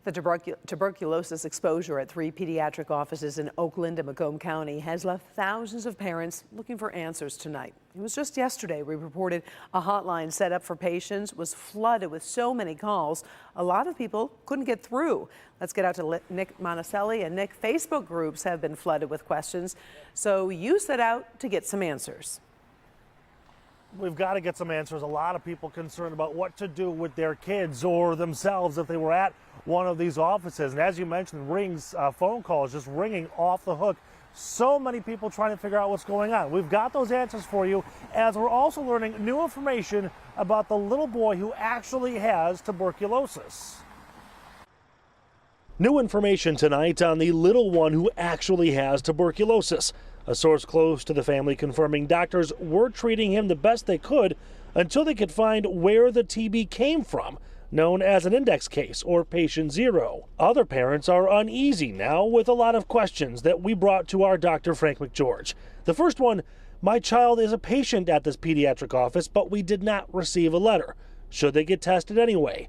The tuberculosis exposure at 3 pediatric offices in Oakland and Macomb County has left thousands of parents looking for answers tonight. It was just yesterday we reported a hotline set up for patients was flooded with so many calls. A lot of people couldn't get through. Let's get out to Nick MONACELLI. And Nick, Facebook groups have been flooded with questions. So you set out to get some answers. We've got to get some answers. A lot of people concerned about what to do with their kids or themselves if they were at one of these offices. And as you mentioned, phone calls just ringing off the hook. So many people trying to figure out what's going on. We've got those answers for you, as we're also learning new information about the little boy who actually has tuberculosis. New information tonight on the little one who actually has tuberculosis. A source close to the family confirming doctors were treating him the best they could until they could find where the TB came from, known as an index case or patient 0. Other parents are uneasy now with a lot of questions that we brought to our Dr. Frank McGeorge. The first one, my child is a patient at this pediatric office, but we did not receive a letter. Should they get tested anyway?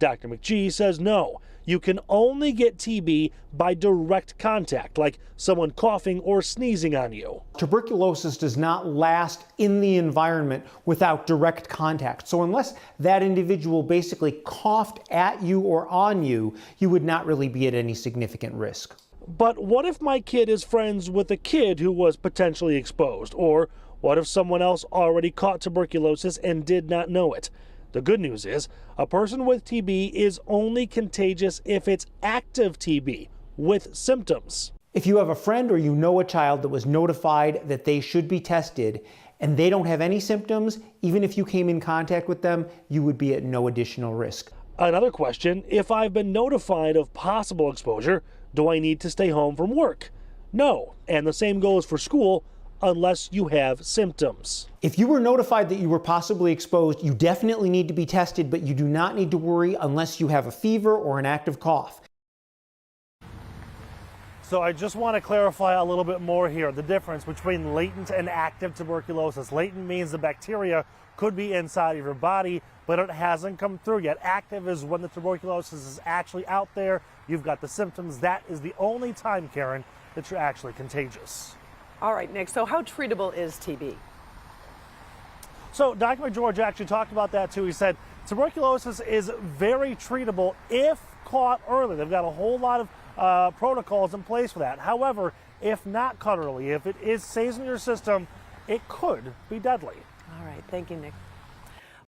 Dr. McGee says no. You can only get TB by direct contact, like someone coughing or sneezing on you. Tuberculosis does not last in the environment without direct contact. So unless that individual basically coughed at you or on you, you would not really be at any significant risk. But what if my kid is friends with a kid who was potentially exposed? Or what if someone else already caught tuberculosis and did not know it? The good news is, a person with TB is only contagious if it's active TB with symptoms. If you have a friend or you know a child that was notified that they should be tested and they don't have any symptoms, even if you came in contact with them, you would be at no additional risk. Another question, if I've been notified of possible exposure, do I need to stay home from work? No, and the same goes for school, unless you have symptoms. If you were notified that you were possibly exposed, you definitely need to be tested, but you do not need to worry unless you have a fever or an active cough. So I just want to clarify a little bit more here, the difference between latent and active tuberculosis. Latent means the bacteria could be inside of your body, but it hasn't come through yet. Active is when the tuberculosis is actually out there, you've got the symptoms. That is the only time, Karen, that you're actually contagious. All right, Nick, so how treatable is TB? So Dr. McGeorge actually talked about that too. He said tuberculosis is very treatable if caught early. They've got a whole lot of protocols in place for that. However, if not caught early, if it stays in your system, it could be deadly. All right, thank you, Nick.